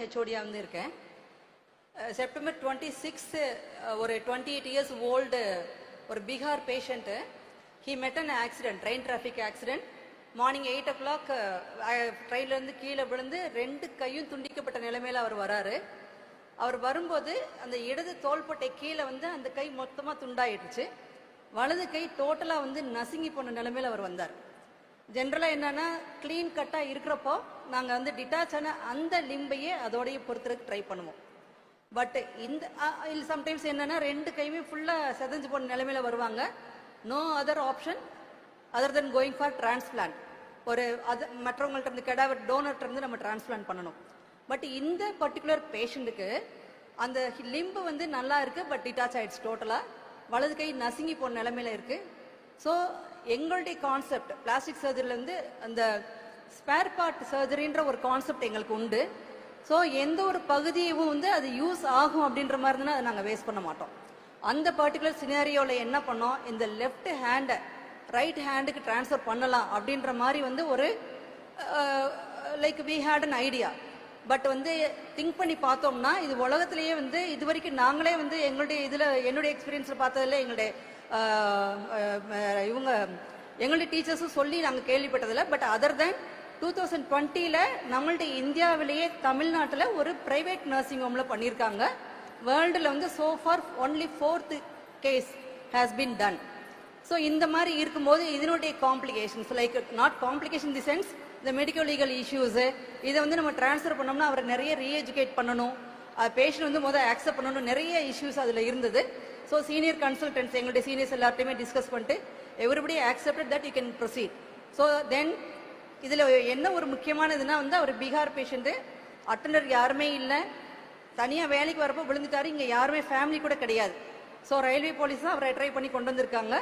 ஹெச்ஓடியாக வந்து இருக்கேன். செப்டம்பர் 26 ஒரு 28 years ஓல்டு ஒரு பீகார் பேஷண்ட்டு, ஹி மெட் an accident, train traffic accident. Morning 8 o'clock ட்ரெயின்லேருந்து கீழே விழுந்து 2 கையும் துண்டிக்கப்பட்ட நிலைமையில் அவர் வராரு. அவர் வரும்போது அந்த இடது தோள்பட்டை கீழே வந்து அந்த கை மொத்தமாக துண்டாயிடுச்சு. வலது கை டோட்டலாக வந்து நசுங்கி போன நிலைமையில் அவர் வந்தார். ஜென்ரலாக என்னன்னா க்ளீன் கட்டாக இருக்கிறப்போ நாங்கள் வந்து டிட்டாச் ஆன அந்த லிம்பையே அதோடைய பொறுத்துறதுக்கு ட்ரை பண்ணுவோம். பட் இந்த சம்டைம்ஸ் என்னன்னா 2 கையுமே ஃபுல்லாக செதஞ்சு போன நிலைமையில் வருவாங்க. No other option other than going for transplant. ஒரு அது மற்றவங்கள்ட்ட இருந்து கெடாவர் டோனர்ட்ட இருந்து நம்ம டிரான்ஸ்பிளான்ட் பண்ணணும். பட் இந்த பர்டிகுலர் பேஷண்ட்டுக்கு அந்த லிம்பு வந்து நல்லா இருக்குது, பட் டிட்டாச் ஆகிடுச்சு டோட்டலாக. வலது கை நசுங்கி போன நிலைமையில் இருக்குது. ஸோ எங்களுடைய கான்செப்ட் பிளாஸ்டிக் சர்ஜரியில் வந்து அந்த ஸ்பேர் பார்ட் சர்ஜரின்ற ஒரு கான்செப்ட் எங்களுக்கு உண்டு. ஸோ எந்த ஒரு பகுதியும் வந்து அது யூஸ் ஆகும் அப்படின்ற மாதிரி இருந்தால் அதை நாங்கள் வேஸ்ட் பண்ண மாட்டோம். அந்த பர்டிகுலர் சினாரியோவில் என்ன பண்ணோம், இந்த லெஃப்ட் ஹேண்டை ரைட் ஹேண்டுக்கு ட்ரான்ஸ்ஃபர் பண்ணலாம் அப்படின்ற மாதிரி வந்து ஒரு like we had an idea. But வந்து திங்க் பண்ணி பார்த்தோம்னா இது உலகத்திலேயே வந்து இது வரைக்கும் நாங்களே வந்து எங்களுடைய இதில் என்னுடைய எக்ஸ்பீரியன்ஸில் பார்த்ததில்ல, எங்களுடைய எங்களுடைய டீச்சர்ஸும் சொல்லி நாங்கள் கேள்விப்பட்டதில்லை. பட் அதர் தேன் 2020 நம்மளுடைய இந்தியாவிலேயே தமிழ்நாட்டில் ஒரு பிரைவேட் நர்சிங் ஹோமில் பண்ணியிருக்காங்க. வேர்ல்டில் வந்து so far only 4th case has been done. So இந்த மாதிரி இருக்கும்போது இதனுடைய complications like not complication the sense இந்த மெடிக்கல் லீகல் இஷ்யூஸு இதை வந்து நம்ம ட்ரான்ஸ்ஃபர் பண்ணோம்னா அவரை நிறைய ரீஎஜுகேட் பண்ணணும், பேஷண்ட் வந்து முதல் ஆக்செப்ட் பண்ணணும், நிறைய இஷ்யூஸ் அதில் இருந்தது. ஸோ சீனியர் கன்சல்டன்ட்ஸ் எங்களுடைய சீனியர்ஸ் எல்லாத்தையுமே டிஸ்கஸ் பண்ணிட்டு everybody accepted that you can proceed. So then இதில் என்ன ஒரு முக்கியமானதுன்னா வந்து அவர் பீகார் பேஷண்ட்டு, அட்டண்டர் யாருமே இல்லை, தனியாக வேலைக்கு வரப்போ விழுந்துட்டாரு, இங்கே யாருமே ஃபேமிலி கூட கிடையாது. ஸோ ரயில்வே போலீஸ் தான் அவரை ட்ரை பண்ணி கொண்டு வந்திருக்காங்க.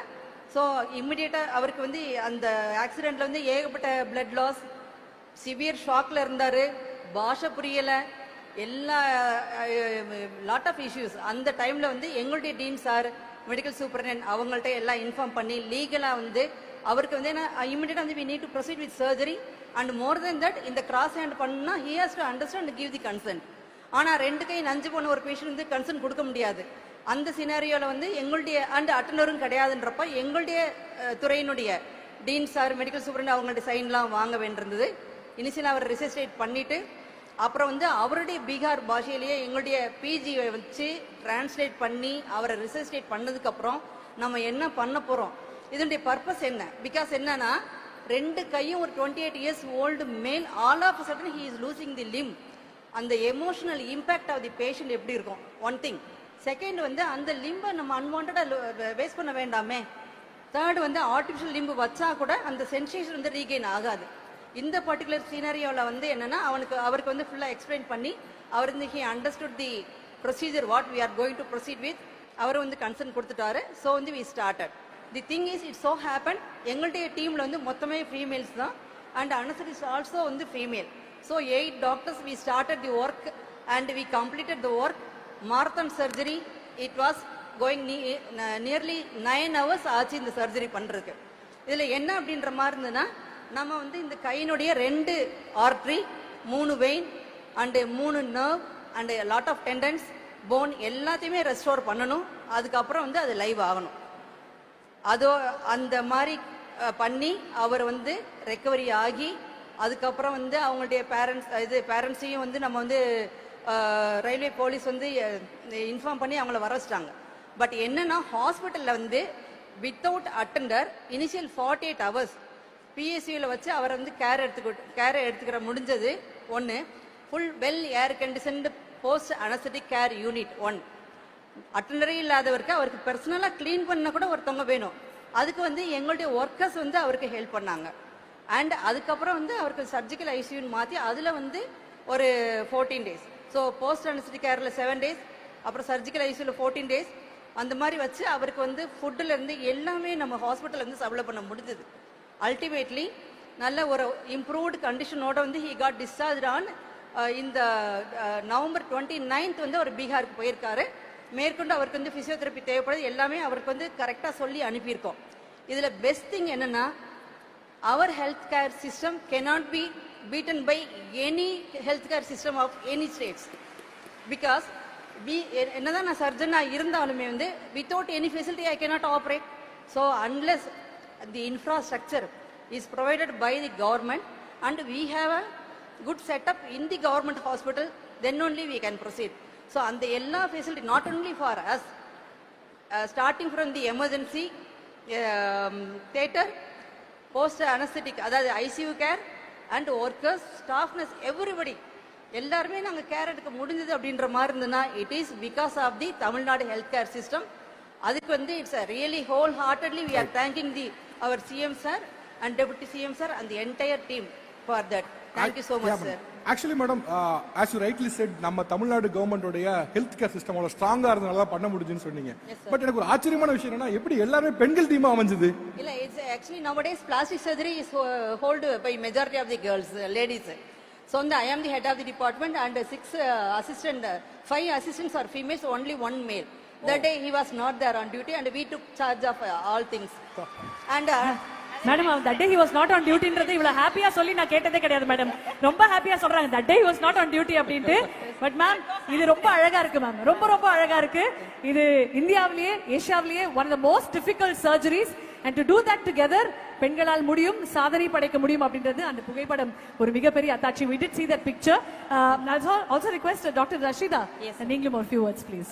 ஸோ இம்மிடியேட்டாக அவருக்கு வந்து அந்த ஆக்சிடெண்ட்டில் வந்து ஏகப்பட்ட பிளட் லாஸ், சிவியர் ஷாக்கில் இருந்தார், பாஷை புரியலை, எல்லா லாட் ஆஃப் இஷ்யூஸ். அந்த டைமில் வந்து எங்களுடைய டீன் சார் மெடிக்கல் சூப்பர்டென்ட் அவங்கள்ட்ட எல்லாம் இன்ஃபார்ம் பண்ணி லீகலாக வந்து அவருக்கு வந்து என்ன இம்மிடியேட்டாக வந்து we need to proceed with surgery and more than that இந்த கிராஸ் ஹேண்ட் பண்ணா he has to understand and give the consent. ஆனால் 2 கை நஞ்சு போன ஒரு பேஷண்ட் வந்து கன்சென்ட் கொடுக்க முடியாது. அந்த சினாரியோவில் வந்து எங்களுடைய அண்ட் அட்டனரும் கிடையாதுன்றப்ப எங்களுடைய துறையினுடைய டீன் சார் மெடிக்கல் சூப்பரண்ட் அவங்களுடைய சைன்லாம் வாங்க வேண்டியிருந்தது. இனிஷியலாக அவர் ரிசர்ஸ்டேட் பண்ணிவிட்டு அப்புறம் வந்து அவருடைய பீகார் பாஷையிலேயே எங்களுடைய பிஜியை வச்சு டிரான்ஸ்லேட் பண்ணி அவரை ரிசர்ஸ்டேட் பண்ணதுக்கப்புறம் நம்ம என்ன பண்ண போகிறோம், இதனுடைய பர்பஸ் என்ன, பிகாஸ் என்னன்னா 2 கையும் ஒரு 28 years old male all of sudden he is losing the limb. அந்த emotional impact of the patient எப்படி இருக்கும், ஒன் திங். செகண்ட் வந்து அந்த லிம்பை நம்ம அன்வான்டாக வேஸ்ட் பண்ண வேண்டாமே. தேர்ட் வந்து ஆர்டிஃபிஷியல் லிம்பு வச்சா கூட அந்த சென்சேஷன் வந்து ரீகெயின் ஆகாது. இந்த பர்டிகுலர் சீனரியோவில் வந்து என்னன்னா அவருக்கு வந்து ஃபுல்லாக எக்ஸ்பிளைன் பண்ணி அவர் வந்து he understood the procedure what we are going to proceed with. அவர் வந்து கன்சர்ன் கொடுத்துட்டாரு. ஸோ வந்து we started. The thing is it so happen எங்களுடைய டீமில் வந்து மொத்தமே ஃபீமேல்ஸ் தான் அண்ட் அனஸ்தீசிஸ்ட் ஆல்சோ வந்து female. So 8 doctors we started the work and we completed the work. Marathon surgery, it was going nearly 9 hours ஆச்சு இந்த surgery பண்ணுறதுக்கு. இதில் என்ன அப்படின்ற மாதிரி இருந்ததுன்னா நம்ம வந்து இந்த கையினுடைய 2 artery 3 vein and 3 nerve and lot of tendons bone எல்லாத்தையுமே ரெஸ்டோர் பண்ணணும். அதுக்கப்புறம் வந்து அது லைவ் ஆகணும். அதோ அந்த மாதிரி பண்ணி அவர் வந்து ரெக்கவரி ஆகி அதுக்கப்புறம் வந்து அவங்களுடைய பேரண்ட்ஸையும் வந்து நம்ம வந்து ரயில்வே போலீஸ் வந்து இன்ஃபார்ம் பண்ணி அவங்கள வர வச்சிட்டாங்க. பட் என்னன்னா ஹாஸ்பிட்டலில் வந்து வித்தவுட் அட்டெண்டர் இனிஷியல் 48 hours பிஎஸ்சியில் வச்சு அவரை வந்து கேர் எடுத்துக்கிற முடிஞ்சது. ஒன்று ஃபுல் வெல் ஏர் conditioned post anaesthetic care unit 1. அட்டெண்டரே இல்லாதவருக்கு அவருக்கு பர்சனலாக க்ளீன் பண்ண கூட ஒருத்தவங்க வேணும். அதுக்கு வந்து எங்களுடைய ஒர்க்கர்ஸ் வந்து அவருக்கு ஹெல்ப் பண்ணாங்க. அண்ட் அதுக்கப்புறம் வந்து அவருக்கு சர்ஜிக்கல் ஐசியூன்னு மாற்றி அதில் வந்து ஒரு 14 days. ஸோ போஸ்ட் அனஸ்தட்டிக் கேரில் 7 days, அப்புறம் சர்ஜிக்கல் ஐசியூவில் 14 days அந்த மாதிரி வச்சு அவருக்கு வந்து ஃபுட்டுலேருந்து எல்லாமே நம்ம ஹாஸ்பிட்டலில் வந்து சப்ளை பண்ண முடிஞ்சது. அல்டிமேட்லி நல்ல ஒரு இம்ப்ரூவ்டு கண்டிஷனோட வந்து ஹி காட் டிஸ்சார்ஜ் ஆன் இந்த November 29th வந்து அவர் பீகாருக்கு போயிருக்காரு. மேற்கொண்டு அவருக்கு வந்து ஃபிசியோதெரப்பி தேவைப்படுது எல்லாமே அவருக்கு வந்து கரெக்டாக சொல்லி அனுப்பியிருக்கோம். இதில் பெஸ்ட் திங் என்னென்னா அவர் health care system cannot be beaten by any healthcare system of any states. Because என்னதான் நான் சர்ஜனாக இருந்தாலுமே வந்து without any facility I cannot operate. So unless the infrastructure is provided by the government and we have a good setup in the government hospital, then only we can proceed. So அந்த எல்லா facility not only for us, starting from the emergency theater, post anesthetic, அதாவது ICU care and workers, staff nurse, everybody எல்லாருமே நாங்கள் care எடுக்க முடிஞ்சது அப்படின்ற மாதிரி இருந்ததுன்னா it is because of the Tamil Nadu health care system. அதுக்கு வந்து it's really wholeheartedly we are thanking the our CM sir and deputy CM sir and the entire team for that. Thank you so much sir. Actually madam, as you rightly said, நம்ம தமிழ்நாடு கவர்மெண்டோடைய health care system அவ்வளோ ஸ்ட்ராங்கா இருந்தனால பண்ண முடிஞ்சுன்னு சொன்னீங்க. But எனக்கு ஒரு ஆச்சரியமான விஷயம் என்னன்னா, எப்படி எல்லாருமே பெண்கள் டீமா அமைஞ்சது? இல்ல, it's actually nowadays plastic surgery is hold by majority of the girls, ladies. So I am the head of the department and 5 assistants are females, only 1 male. That day he was not there on duty and we took charge of all things. And madam, that day he was not on duty ன்றது இவ்வளவு ஹாப்பியா சொல்லி நான் கேட்டதே கிடையாது madam. ரொம்ப ஹாப்பியா சொல்றாங்க that day he was not on duty அப்படினு. பட் மேம், இது ரொம்ப அழகா இருக்கு மேம். ரொம்ப ரொம்ப அழகா இருக்கு. இது இந்தியாவிலேயே ஏசியாவிலேயே one of the most difficult surgeries and to do that together, பெண்களால் முடியும், சாதனை படைக்க முடியும் அப்படின்றது அந்த புகைப்படம் ஒரு மிகப்பெரிய அத்தாட்சி. We did see that picture. Also request Dr. Rashida, நீங்களும் ஒரு few words please.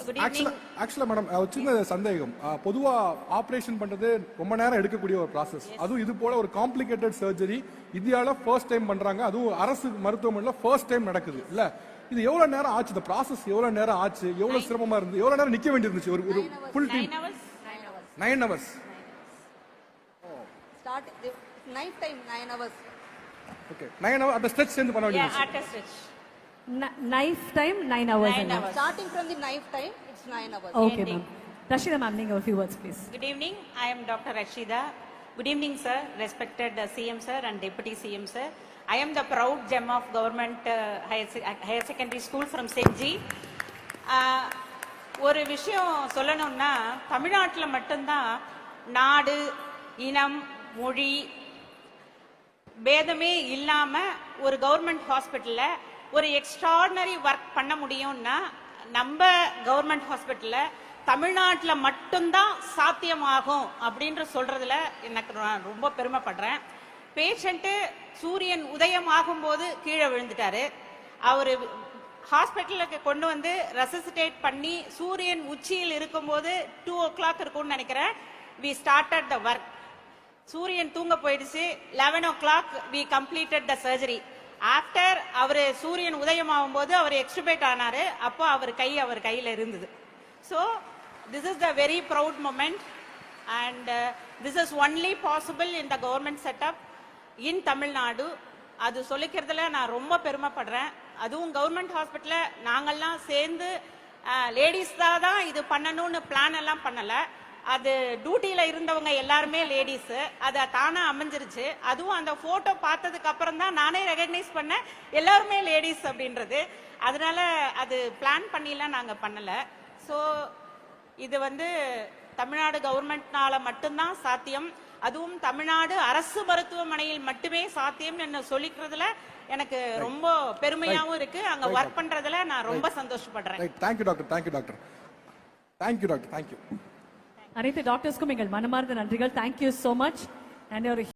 ஆக்சுவலா மேடம், ஒரு சின்ன சந்தேகம். பொதுவா ஆபரேஷன் பண்றது ரொம்ப நேரம் எடுக்கக்கூடிய ஒரு process. அதுவும் இது போல ஒரு காம்ப்ளிகேட்டட் சர்ஜரி இந்தியால ஃபர்ஸ்ட் டைம் பண்றாங்க. அதுவும் அரசு மருத்துவமனையில ஃபர்ஸ்ட் டைம் நடக்குது இல்ல? இது எவ்வளவு நேரம் ஆச்சு? இந்த process எவ்வளவு நேரம் ஆச்சு? எவ்வளவு சிரமமா இருந்து? எவ்வளவு நேரம் நிக்க வேண்டியிருந்துச்சு ஒரு full team? 9 hours. start the night time 9 hours. Okay, 9 hours at the stretch சேர்ந்து பண்ண வேண்டியது. Yeah, at a stretch. Knife time 9 hours. 9 hours. Starting from the knife time, it's 9 hours. Okay ma'am. Rashida ma'am, நீங்க ஒரு few words please. Good evening, I am Dr. Rashida. Good evening sir, respected CM sir and Deputy CM sir. I am the proud gem of government higher secondary school from Senji. ஒரு விஷயம் சொல்லணும்னா, தமிழ்நாட்டில் மட்டும்தான் நாடு, இனம், மொழி பேதமே இல்லாம ஒரு கவர்மெண்ட் ஹாஸ்பிட்டல்ல ஒரு எக்ஸ்ட்ராடினரி ஒர்க் பண்ண முடியும்னா நம்ம கவர்மெண்ட் ஹாஸ்பிட்டல்ல தமிழ்நாட்டில் மட்டும்தான் சாத்தியமாகும் அப்படின்ற சொல்றதுல எனக்கு ரொம்ப பெருமைப்படுறேன். பேஷண்ட்டு சூரியன் உதயம் ஆகும்போது கீழே விழுந்துட்டாரு. அவரு ஹாஸ்பிட்டலுக்கு கொண்டு வந்து ரெசசிடேட் பண்ணி சூரியன் உச்சியில் இருக்கும்போது 2 o'clock இருக்கும்னு நினைக்கிறேன். we started the work. சூரியன் தூங்க போயிடுச்சு. 11 o'clock we completed the surgery. After அவர் சூரியன் உதயம் ஆகும்போது அவர் எக்ஸ்ட்ரூபேட் ஆனாரு. அப்போ அவர் கையில் இருந்தது. So this is the very proud moment and this is only possible in the government setup இன் தமிழ்நாடு. அது சொல்லிக்கிறதுல நான் ரொம்ப பெருமைப்படுறேன். அதுவும் கவர்மெண்ட் ஹாஸ்பிட்டலில் நாங்கள்லாம் சேர்ந்து லேடிஸ் தான் இது பண்ணணும்னு பிளான் எல்லாம் பண்ணலை. அது டியூட்டியில இருந்தவங்க எல்லாருமே லேடிஸ். அது தானா அமைஞ்சிருச்சு. அதுவும் அந்த போட்டோ பார்த்ததுக்கு அப்புறம் தான் நானே ரெகக்னைஸ் பண்ணேன் எல்லாருமே லேடிஸ் அப்படின்றது. அதனால அது பிளான் பண்ணிலாம் நாங்க பண்ணல. ஸோ இது வந்து தமிழ்நாடு கவர்மெண்ட்னால மட்டும்தான் சாத்தியம். அதுவும் தமிழ்நாடு அரசு மருத்துவமனையில் மட்டுமே சாத்தியம் என்ன சொல்லிக்கிறதுல எனக்கு ரொம்ப பெருமையாவும் இருக்கு. அங்க ஒர்க் பண்றதுல நான் ரொம்ப சந்தோஷப்படுறேன். Thank you doctor. Thank you doctor. Thank you doctor. Thank you. அனைத்து டாக்டர்ஸ்க்கும் எங்கள் மனமார்ந்த நன்றிகள். Thank you so much. And